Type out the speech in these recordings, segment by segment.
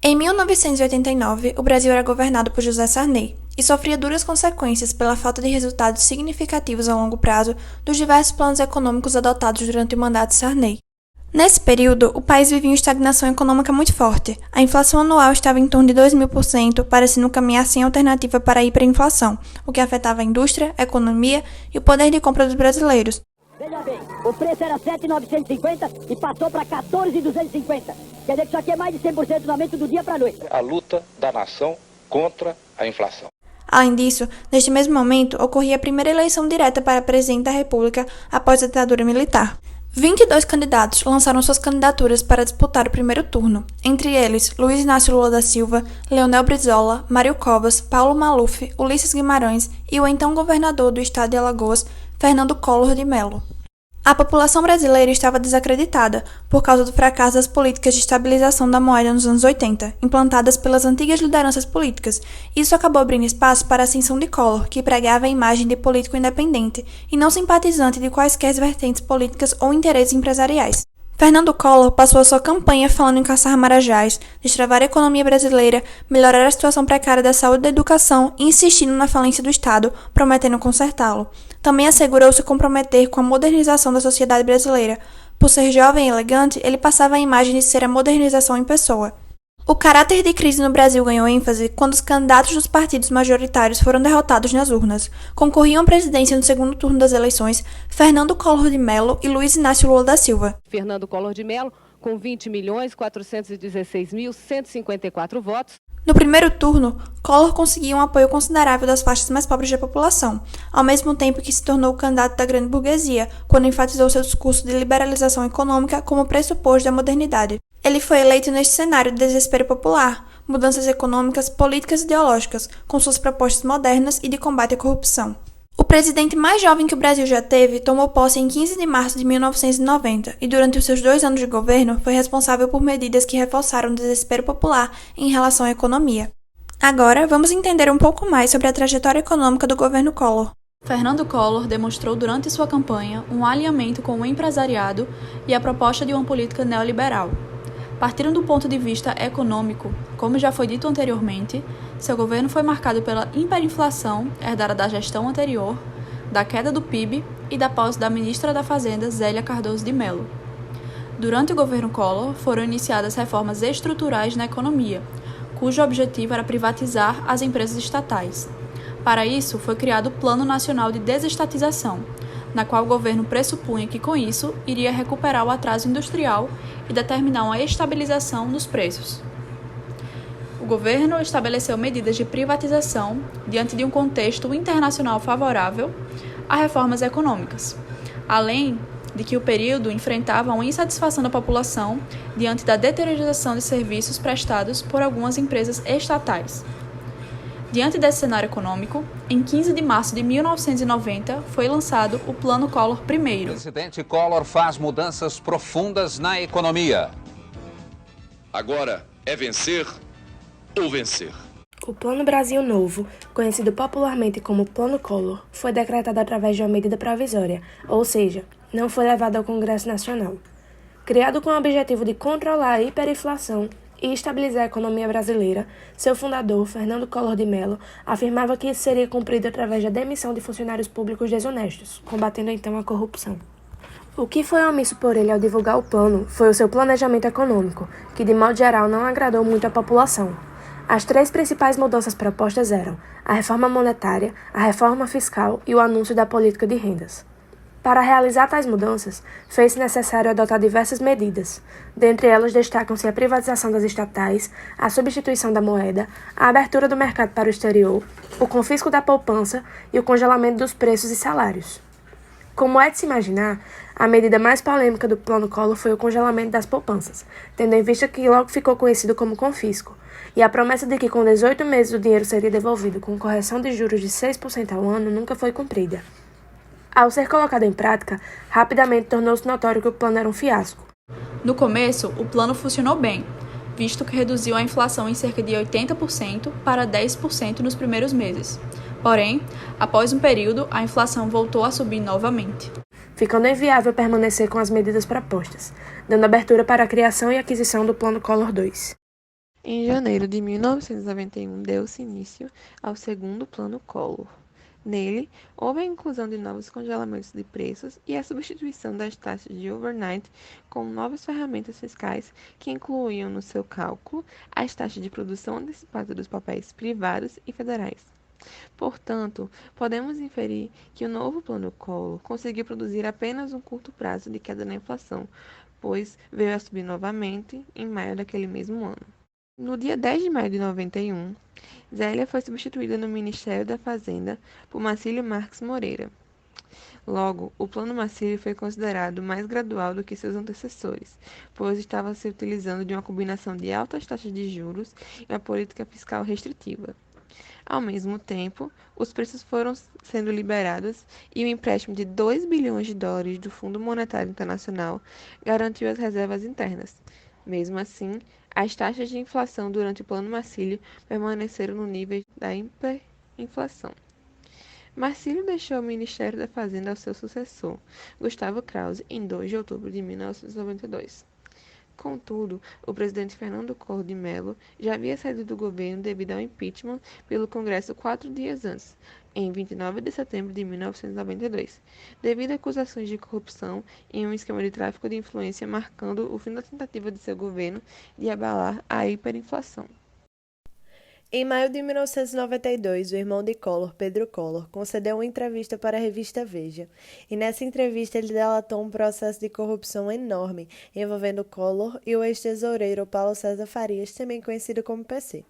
Em 1989, o Brasil era governado por José Sarney e sofria duras consequências pela falta de resultados significativos a longo prazo dos diversos planos econômicos adotados durante o mandato de Sarney. Nesse período, o país vivia uma estagnação econômica muito forte. A inflação anual estava em torno de 2.000%, parecendo caminhar sem alternativa para a hiperinflação, o que afetava a indústria, a economia e o poder de compra dos brasileiros. Veja bem, o preço era 7.950 e passou para 14.250. Quer dizer que isso aqui é mais de 100% do aumento do dia para a noite. A luta da nação contra a inflação. Além disso, neste mesmo momento, ocorria a primeira eleição direta para presidente da República após a ditadura militar. 22 candidatos lançaram suas candidaturas para disputar o primeiro turno, entre eles Luiz Inácio Lula da Silva, Leonel Brizola, Mário Covas, Paulo Maluf, Ulisses Guimarães e o então governador do estado de Alagoas, Fernando Collor de Mello. A população brasileira estava desacreditada por causa do fracasso das políticas de estabilização da moeda nos anos 80, implantadas pelas antigas lideranças políticas. Isso acabou abrindo espaço para a ascensão de Collor, que pregava a imagem de político independente e não simpatizante de quaisquer vertentes políticas ou interesses empresariais. Fernando Collor passou a sua campanha falando em caçar marajás, destravar a economia brasileira, melhorar a situação precária da saúde e da educação e insistindo na falência do Estado, prometendo consertá-lo. Também assegurou se comprometer com a modernização da sociedade brasileira. Por ser jovem e elegante, ele passava a imagem de ser a modernização em pessoa. O caráter de crise no Brasil ganhou ênfase quando os candidatos dos partidos majoritários foram derrotados nas urnas. Concorriam à presidência no segundo turno das eleições Fernando Collor de Mello e Luiz Inácio Lula da Silva. Fernando Collor de Mello, com 20.416.154 votos. No primeiro turno, Collor conseguiu um apoio considerável das faixas mais pobres da população, ao mesmo tempo que se tornou o candidato da grande burguesia, quando enfatizou seu discurso de liberalização econômica como pressuposto da modernidade. Ele foi eleito neste cenário de desespero popular, mudanças econômicas, políticas e ideológicas, com suas propostas modernas e de combate à corrupção. O presidente mais jovem que o Brasil já teve tomou posse em 15 de março de 1990 e durante os seus 2 anos de governo foi responsável por medidas que reforçaram o desespero popular em relação à economia. Agora, vamos entender um pouco mais sobre a trajetória econômica do governo Collor. Fernando Collor demonstrou durante sua campanha um alinhamento com o empresariado e a proposta de uma política neoliberal. Partindo do ponto de vista econômico, como já foi dito anteriormente, seu governo foi marcado pela hiperinflação herdada da gestão anterior, da queda do PIB e da posse da ministra da Fazenda, Zélia Cardoso de Mello. Durante o governo Collor, foram iniciadas reformas estruturais na economia, cujo objetivo era privatizar as empresas estatais. Para isso, foi criado o Plano Nacional de Desestatização, na qual o governo pressupunha que, com isso, iria recuperar o atraso industrial e determinar uma estabilização nos preços. O governo estabeleceu medidas de privatização diante de um contexto internacional favorável a reformas econômicas, além de que o período enfrentava uma insatisfação da população diante da deterioração de serviços prestados por algumas empresas estatais. Diante desse cenário econômico, em 15 de março de 1990, foi lançado o Plano Collor I. O presidente Collor faz mudanças profundas na economia. Agora é vencer ou vencer. O Plano Brasil Novo, conhecido popularmente como Plano Collor, foi decretado através de uma medida provisória, ou seja, não foi levado ao Congresso Nacional. Criado com o objetivo de controlar a hiperinflação e estabilizar a economia brasileira, seu fundador, Fernando Collor de Mello, afirmava que isso seria cumprido através da demissão de funcionários públicos desonestos, combatendo então a corrupção. O que foi omisso por ele ao divulgar o plano foi o seu planejamento econômico, que de modo geral não agradou muito à população. As 3 principais mudanças propostas eram a reforma monetária, a reforma fiscal e o anúncio da política de rendas. Para realizar tais mudanças, fez-se necessário adotar diversas medidas. Dentre elas destacam-se a privatização das estatais, a substituição da moeda, a abertura do mercado para o exterior, o confisco da poupança e o congelamento dos preços e salários. Como é de se imaginar, a medida mais polêmica do Plano Collor foi o congelamento das poupanças, tendo em vista que logo ficou conhecido como confisco, e a promessa de que com 18 meses o dinheiro seria devolvido com correção de juros de 6% ao ano nunca foi cumprida. Ao ser colocado em prática, rapidamente tornou-se notório que o plano era um fiasco. No começo, o plano funcionou bem, visto que reduziu a inflação em cerca de 80% para 10% nos primeiros meses. Porém, após um período, a inflação voltou a subir novamente, ficando inviável permanecer com as medidas propostas, dando abertura para a criação e aquisição do Plano Collor II. Em janeiro de 1991, deu-se início ao segundo Plano Collor. Nele, houve a inclusão de novos congelamentos de preços e a substituição das taxas de overnight com novas ferramentas fiscais que incluíam no seu cálculo as taxas de produção antecipada dos papéis privados e federais. Portanto, podemos inferir que o novo Plano Collor conseguiu produzir apenas um curto prazo de queda na inflação, pois veio a subir novamente em maio daquele mesmo ano. No dia 10 de maio de 91, Zélia foi substituída no Ministério da Fazenda por Marcílio Marques Moreira. Logo, o Plano Marcílio foi considerado mais gradual do que seus antecessores, pois estava se utilizando de uma combinação de altas taxas de juros e uma política fiscal restritiva. Ao mesmo tempo, os preços foram sendo liberados e o empréstimo de 2 bilhões de dólares do Fundo Monetário Internacional garantiu as reservas internas. Mesmo assim, as taxas de inflação durante o Plano Marcílio permaneceram no nível da hiperinflação. Marcílio deixou o Ministério da Fazenda ao seu sucessor, Gustavo Krause, em 2 de outubro de 1992. Contudo, o presidente Fernando Collor de Mello já havia saído do governo devido ao impeachment pelo Congresso 4 dias antes, em 29 de setembro de 1992, devido a acusações de corrupção em um esquema de tráfico de influência marcando o fim da tentativa de seu governo de abalar a hiperinflação. Em maio de 1992, o irmão de Collor, Pedro Collor, concedeu uma entrevista para a revista Veja, e nessa entrevista ele delatou um processo de corrupção enorme envolvendo Collor e o ex-tesoureiro Paulo César Farias, também conhecido como PC.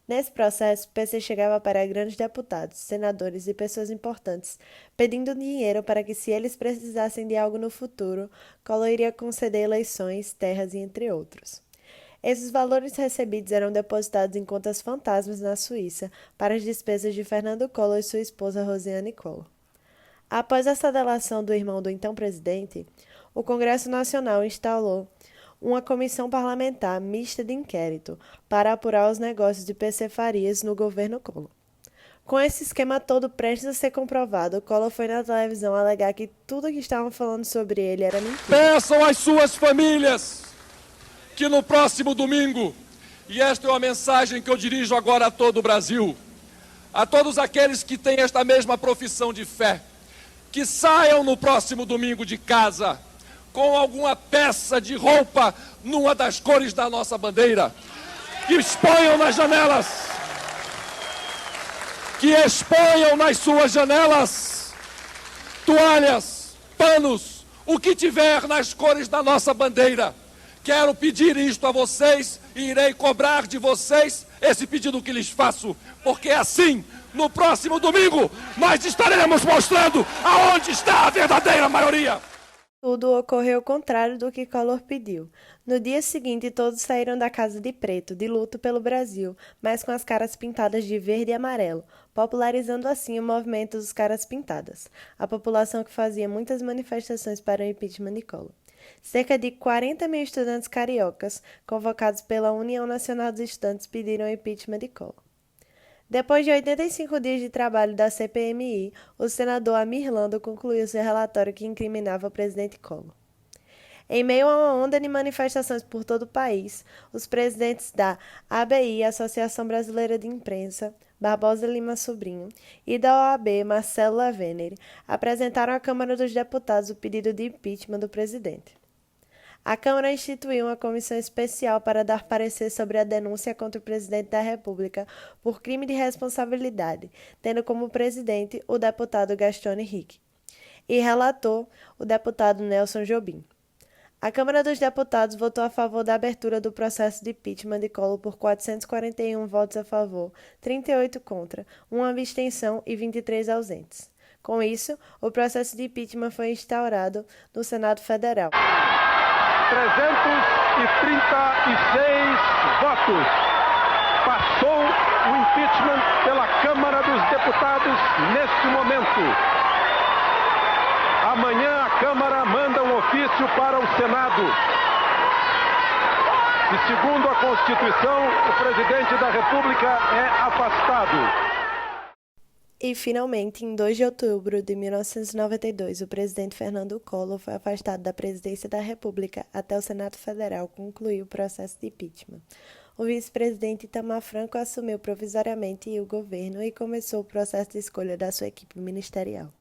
Nesse processo, PC chegava para grandes deputados, senadores e pessoas importantes, pedindo dinheiro para que, se eles precisassem de algo no futuro, Collor iria conceder eleições, terras e entre outros. Esses valores recebidos eram depositados em contas fantasmas na Suíça para as despesas de Fernando Collor e sua esposa Rosiane Collor. Após essa delação do irmão do então presidente, o Congresso Nacional instalou uma comissão parlamentar mista de inquérito para apurar os negócios de PC Farias no governo Collor. Com esse esquema todo prestes a ser comprovado, Collor foi na televisão alegar que tudo que estavam falando sobre ele era mentira. Peçam às suas famílias que no próximo domingo, e esta é uma mensagem que eu dirijo agora a todo o Brasil, a todos aqueles que têm esta mesma profissão de fé, que saiam no próximo domingo de casa com alguma peça de roupa numa das cores da nossa bandeira, que exponham nas janelas, que exponham nas suas janelas toalhas, panos, o que tiver nas cores da nossa bandeira. Quero pedir isto a vocês e irei cobrar de vocês esse pedido que lhes faço, porque assim, no próximo domingo, nós estaremos mostrando aonde está a verdadeira maioria. Tudo ocorreu ao contrário do que Collor pediu. No dia seguinte, todos saíram da Casa de Preto, de luto pelo Brasil, mas com as caras pintadas de verde e amarelo, popularizando assim o movimento dos caras pintadas, a população que fazia muitas manifestações para o impeachment de Collor. Cerca de 40 mil estudantes cariocas, convocados pela União Nacional dos Estudantes, pediram o impeachment de Collor. Depois de 85 dias de trabalho da CPMI, o senador Amir Lando concluiu seu relatório que incriminava o presidente Collor. Em meio a uma onda de manifestações por todo o país, os presidentes da ABI, Associação Brasileira de Imprensa, Barbosa Lima Sobrinho, e da OAB, Marcelo Lavener, apresentaram à Câmara dos Deputados o pedido de impeachment do presidente. A Câmara instituiu uma comissão especial para dar parecer sobre a denúncia contra o presidente da República por crime de responsabilidade, tendo como presidente o deputado Gastone Henrique e relator o deputado Nelson Jobim. A Câmara dos Deputados votou a favor da abertura do processo de impeachment de Collor por 441 votos a favor, 38 contra, 1 abstenção e 23 ausentes. Com isso, o processo de impeachment foi instaurado no Senado Federal. 336 votos. Passou o impeachment pela Câmara dos Deputados neste momento. Amanhã a Câmara manda um ofício para o Senado. E segundo a Constituição, o presidente da República é afastado. E, finalmente, em 2 de outubro de 1992, o presidente Fernando Collor foi afastado da presidência da República até o Senado Federal concluir o processo de impeachment. o vice-presidente Itamar Franco assumiu provisoriamente o governo e começou o processo de escolha da sua equipe ministerial.